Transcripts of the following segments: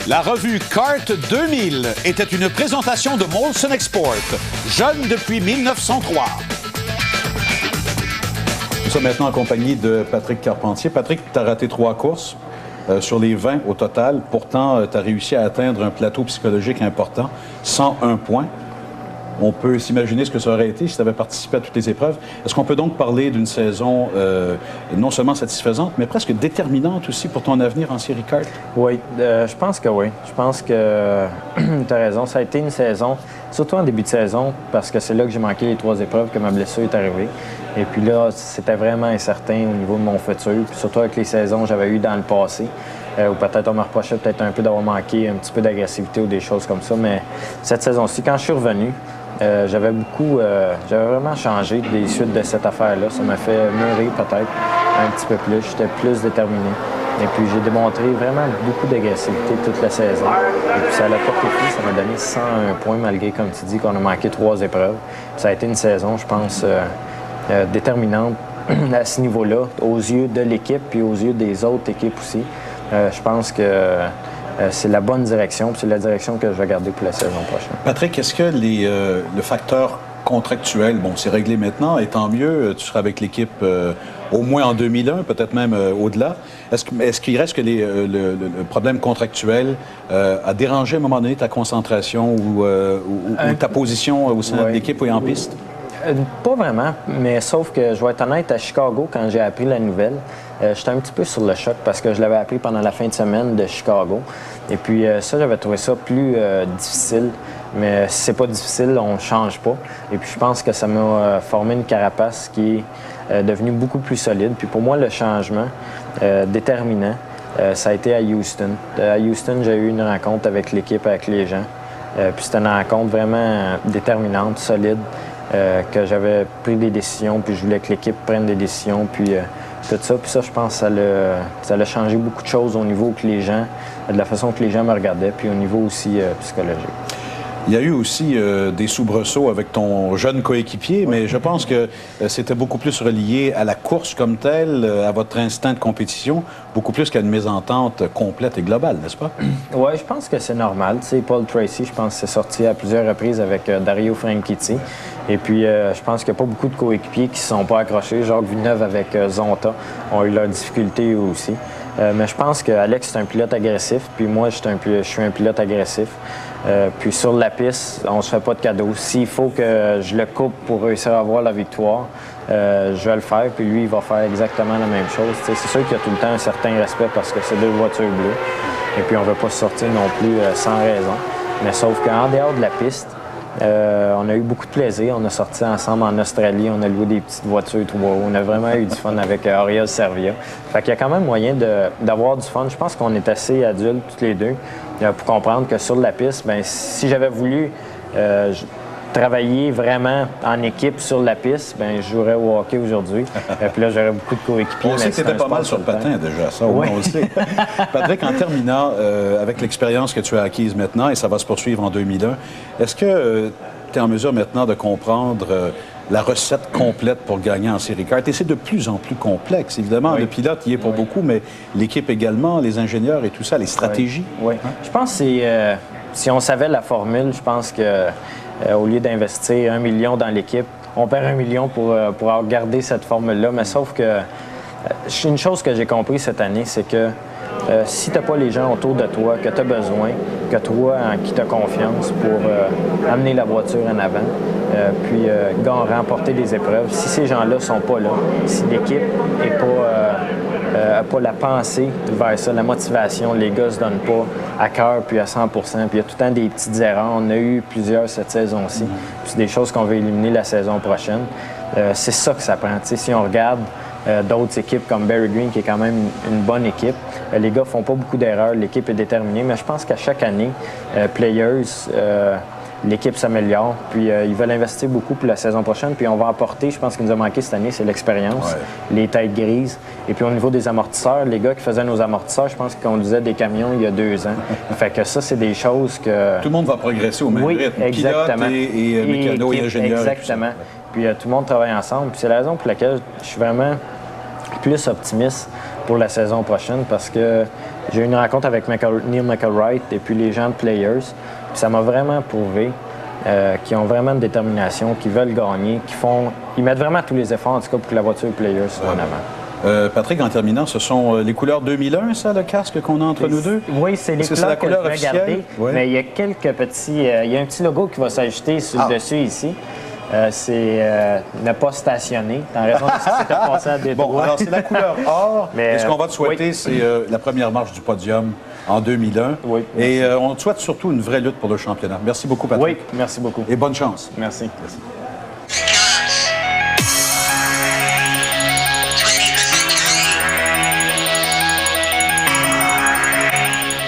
La revue Kart 2000 était une présentation de Molson Export, jeune depuis 1903. Nous sommes maintenant en compagnie de Patrick Carpentier. Patrick, tu as raté 3 courses sur les 20 au total. Pourtant, tu as réussi à atteindre un plateau psychologique important, 101 points. On peut s'imaginer ce que ça aurait été si tu avais participé à toutes les épreuves. Est-ce qu'on peut donc parler d'une saison non seulement satisfaisante, mais presque déterminante aussi pour ton avenir en série kart? Oui, je pense que oui. Je pense que tu as raison. Ça a été une saison, surtout en début de saison, parce que c'est là que j'ai manqué les 3 épreuves, que ma blessure est arrivée. Et puis là, c'était vraiment incertain au niveau de mon futur, puis surtout avec les saisons que j'avais eues dans le passé. Ou peut-être on me reprochait peut-être un peu d'avoir manqué un petit peu d'agressivité ou des choses comme ça. Mais cette saison-ci, quand je suis revenu, j'avais vraiment changé des suites de cette affaire-là. Ça m'a fait mûrir peut-être un petit peu plus. J'étais plus déterminé. Et puis j'ai démontré vraiment beaucoup d'agressivité toute la saison. Et puis ça l'a porté fruit. Ça m'a donné 101 points malgré, comme tu dis, qu'on a manqué 3 épreuves. Puis ça a été une saison, je pense, déterminante à ce niveau-là, aux yeux de l'équipe puis aux yeux des autres équipes aussi. Je pense que c'est la bonne direction, puis c'est la direction que je vais garder pour la saison prochaine. Patrick, est-ce que le facteur contractuel, bon, c'est réglé maintenant, et tant mieux, tu seras avec l'équipe au moins en 2001, peut-être même au-delà. Est-ce qu'il reste que le problème contractuel a dérangé à un moment donné ta concentration ou ta position au sein de l'équipe ou en piste? Pas vraiment, mais sauf que je vais être honnête, à Chicago, quand j'ai appris la nouvelle, j'étais un petit peu sur le choc parce que je l'avais appris pendant la fin de semaine de Chicago. Et puis ça, j'avais trouvé ça plus difficile. Mais si c'est pas difficile, on ne change pas. Et puis je pense que ça m'a formé une carapace qui est devenue beaucoup plus solide. Puis pour moi, le changement déterminant, ça a été à Houston. À Houston, j'ai eu une rencontre avec l'équipe, avec les gens. Puis c'était une rencontre vraiment déterminante, solide. Que j'avais pris des décisions, puis je voulais que l'équipe prenne des décisions, puis tout ça. Puis ça, je pense que ça a changé beaucoup de choses au niveau que les gens, de la façon que les gens me regardaient, puis au niveau aussi psychologique. Il y a eu aussi des soubresauts avec ton jeune coéquipier, mais je pense que c'était beaucoup plus relié à la course comme telle, à votre instinct de compétition, beaucoup plus qu'à une mésentente complète et globale, n'est-ce pas? Oui, je pense que c'est normal. Tu sais, Paul Tracy, je pense que c'est sorti à plusieurs reprises avec Dario Franchitti. Et puis, je pense qu'il n'y a pas beaucoup de coéquipiers qui ne se sont pas accrochés. Jacques Villeneuve avec Zonta ont eu leurs difficultés eux aussi. Mais je pense qu'Alex, c'est un pilote agressif, puis moi, je suis un pilote agressif. Puis sur la piste, on se fait pas de cadeaux. S'il faut que je le coupe pour réussir à avoir la victoire, je vais le faire, puis lui, il va faire exactement la même chose. T'sais, c'est sûr qu'il y a tout le temps un certain respect parce que c'est 2 voitures bleues. Et puis on ne veut pas sortir non plus sans raison. Mais sauf qu'en dehors de la piste, on a eu beaucoup de plaisir. On a sorti ensemble en Australie, on a loué des petites voitures 3. On a vraiment eu du fun avec Ariel Servia. Fait qu'il y a quand même moyen d'avoir du fun. Je pense qu'on est assez adultes tous les deux pour comprendre que sur la piste, bien, si j'avais voulu travailler vraiment en équipe sur la piste, bien, je jouerais au hockey aujourd'hui. Puis là, j'aurais beaucoup de coéquipiers. On sait que tu étais pas mal sur le patin déjà, ça, au moins on le sait. Patrick, en terminant, avec l'expérience que tu as acquise maintenant, et ça va se poursuivre en 2001, est-ce que tu es en mesure maintenant de comprendre la recette complète pour gagner en série kart? Et c'est de plus en plus complexe, évidemment. Oui. Le pilote y est pour beaucoup, mais l'équipe également, les ingénieurs et tout ça, les stratégies. Oui. Je pense que c'est, si on savait la formule, je pense que au lieu d'investir 1 million dans l'équipe, on perd 1 million pour garder cette formule-là. Mais sauf que une chose que j'ai compris cette année, c'est que si tu n'as pas les gens autour de toi que tu as besoin, que toi, en qui tu as confiance pour amener la voiture en avant, puis remporter des épreuves, si ces gens-là ne sont pas là, si l'équipe n'est pas la pensée vers ça, la motivation, les gars ne se donnent pas à cœur puis à 100%, puis il y a tout le temps des petites erreurs. On a eu plusieurs cette saison-ci, puis c'est des choses qu'on va éliminer la saison prochaine. C'est ça que ça prend. T'sais, si on regarde d'autres équipes comme Barry Green, qui est quand même une bonne équipe, les gars font pas beaucoup d'erreurs, l'équipe est déterminée, mais je pense qu'à chaque année, l'équipe s'améliore, puis ils veulent investir beaucoup pour la saison prochaine, puis on va apporter, je pense qu'il nous a manqué cette année, c'est l'expérience, les têtes grises, et puis au niveau des amortisseurs, les gars qui faisaient nos amortisseurs, je pense qu'ils conduisaient des camions il y a 2 ans. Fait que ça, c'est des choses que... Tout le monde va progresser au même rythme, exactement. Pilote et mécano et ingénieur. Exactement. Puis tout le monde travaille ensemble, puis c'est la raison pour laquelle je suis vraiment plus optimiste pour la saison prochaine, parce que J'ai eu une rencontre avec Neil McElwright et puis les gens de Players. Puis ça m'a vraiment prouvé qu'ils ont vraiment une détermination, qu'ils veulent gagner, ils mettent vraiment tous les efforts, en tout cas, pour que la voiture Players soit en avant. Patrick, en terminant, ce sont les couleurs 2001, ça, le casque qu'on a entre nous deux? Oui, c'est les couleurs que je vais garder, mais il y a quelques petits... il y a un petit logo qui va s'ajouter sur le dessus ici. C'est ne pas stationner, en raison de ce qui s'était passé à Détroit. Bon, alors c'est la couleur or. Et ce qu'on va te souhaiter, c'est la première marche du podium en 2001. Oui, et on te souhaite surtout une vraie lutte pour le championnat. Merci beaucoup, Patrick. Oui, merci beaucoup. Et bonne chance. Merci.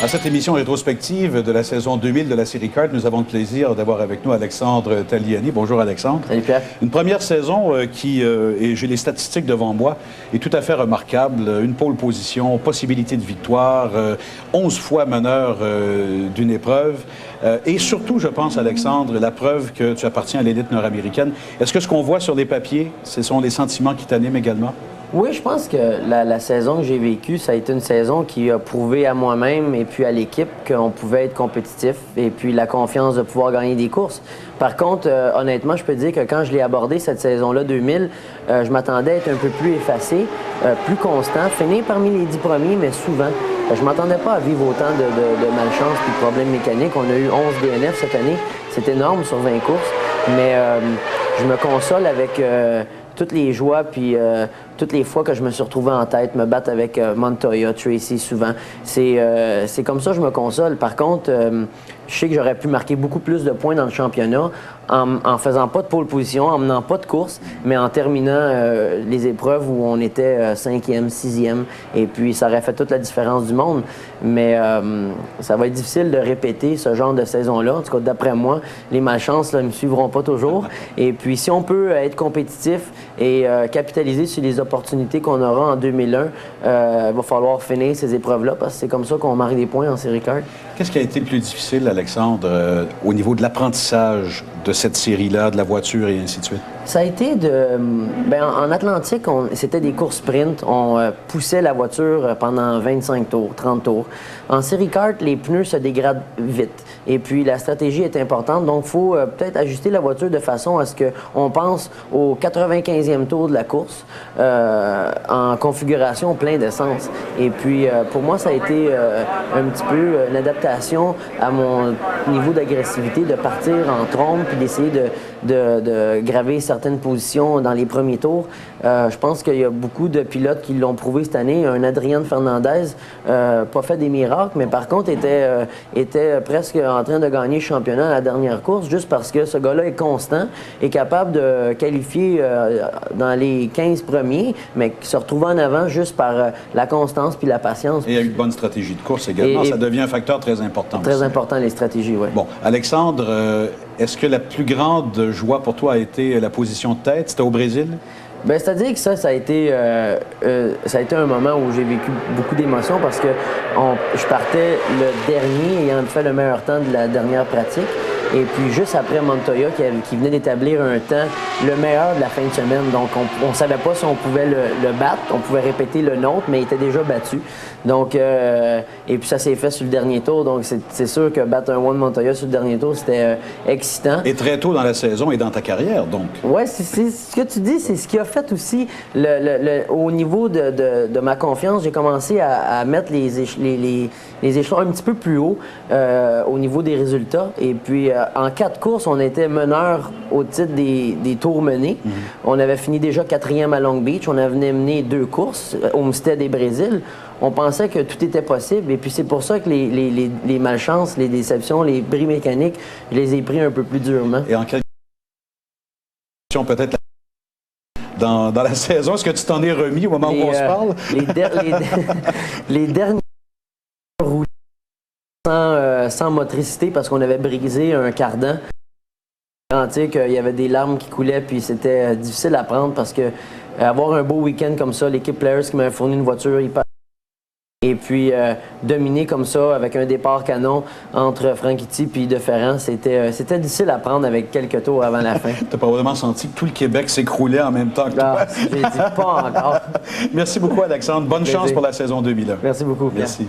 À cette émission rétrospective de la saison 2000 de la série Kart, nous avons le plaisir d'avoir avec nous Alexandre Tagliani. Bonjour Alexandre. Salut Pierre. Une première saison qui, et j'ai les statistiques devant moi, est tout à fait remarquable. Une pole position, possibilité de victoire, 11 fois meneur d'une épreuve. Et surtout, je pense, Alexandre, la preuve que tu appartiens à l'élite nord-américaine. Est-ce que ce qu'on voit sur les papiers, ce sont les sentiments qui t'animent également? Oui, je pense que la saison que j'ai vécue, ça a été une saison qui a prouvé à moi-même et puis à l'équipe qu'on pouvait être compétitif et puis la confiance de pouvoir gagner des courses. Par contre, honnêtement, je peux dire que quand je l'ai abordé cette saison-là, 2000, je m'attendais à être un peu plus effacé, plus constant, finir parmi les 10 premiers, mais souvent. Je m'attendais pas à vivre autant de malchance et de problèmes mécaniques. On a eu 11 DNF cette année. C'est énorme sur 20 courses. Mais je me console avec toutes les joies puis toutes les fois que je me suis retrouvé en tête, me battre avec Montoya, Tracy souvent. C'est comme ça que je me console. Par contre, je sais que j'aurais pu marquer beaucoup plus de points dans le championnat en faisant pas de pole position, en menant pas de course, mais en terminant les épreuves où on était 5e, 6e. Et puis, ça aurait fait toute la différence du monde. Mais ça va être difficile de répéter ce genre de saison-là. En tout cas, d'après moi, les malchances ne me suivront pas toujours. Et puis, si on peut être compétitif et capitaliser sur les opportunités qu'on aura en 2001, il va falloir finir ces épreuves-là parce que c'est comme ça qu'on marque des points en série Kart. Qu'est-ce qui a été le plus difficile, Alexandre, au niveau de l'apprentissage de cette série-là, de la voiture et ainsi de suite? Ça a été en Atlantique, c'était des courses sprint. On poussait la voiture pendant 25 tours, 30 tours. En série kart, les pneus se dégradent vite. Et puis, la stratégie est importante. Donc, il faut peut-être ajuster la voiture de façon à ce qu'on pense au 95e tour de la course en configuration plein d'essence. Et puis, pour moi, ça a été un petit peu une adaptation à mon niveau d'agressivité, de partir en trombe puis d'essayer de graver certaines positions dans les premiers tours. Je pense qu'il y a beaucoup de pilotes qui l'ont prouvé cette année. Un Adrian Fernandez, pas fait des miracles, mais par contre était presque en train de gagner le championnat à la dernière course, juste parce que ce gars-là est constant, est capable de qualifier dans les 15 premiers, mais qui se retrouve en avant juste par la constance puis la patience. Et il y a une bonne stratégie de course également. Ça devient un facteur très important. Très important, les stratégies, oui. Bon, Alexandre, est-ce que la plus grande joie pour toi a été la position de tête? C'était au Brésil? Bien, c'est-à-dire que ça a été un moment où j'ai vécu beaucoup d'émotions parce que je partais le dernier ayant fait le meilleur temps de la dernière pratique. Et puis, juste après Montoya, qui venait d'établir un temps, le meilleur de la fin de semaine. Donc, on ne savait pas si on pouvait le battre. On pouvait répéter le nôtre, mais il était déjà battu. Donc, et puis, ça s'est fait sur le dernier tour. Donc, c'est sûr que battre un Juan Montoya sur le dernier tour, c'était excitant. Et très tôt dans la saison et dans ta carrière, donc. Oui, c'est ce que tu dis. C'est ce qui a fait aussi, au niveau de ma confiance, j'ai commencé à mettre les échelons un petit peu plus haut au niveau des résultats. Et puis, en 4 courses, on était meneur au titre des tours menés. Mm-hmm. On avait fini déjà 4e à Long Beach. On avait mené 2 courses, Homestead et Brésil. On pensait que tout était possible. Et puis, c'est pour ça que les malchances, les déceptions, les bris mécaniques, je les ai pris un peu plus durement. Et en quelle peut-être dans la saison, est-ce que tu t'en es remis au moment où on se parle? Les derniers roulés sans motricité parce qu'on avait brisé un cardan. Il y avait des larmes qui coulaient, puis c'était difficile à prendre parce que avoir un beau week-end comme ça, l'équipe Players qui m'avait fourni une voiture hyper. Et puis, dominer comme ça, avec un départ canon entre Franchitti et De Ferrand, c'était difficile à prendre avec quelques tours avant la fin. Tu as probablement senti que tout le Québec s'écroulait en même temps que toi. J'ai dit pas encore. Merci beaucoup, Alexandre. Bonne chance pour la saison 2001. Merci beaucoup, Pierre. Merci.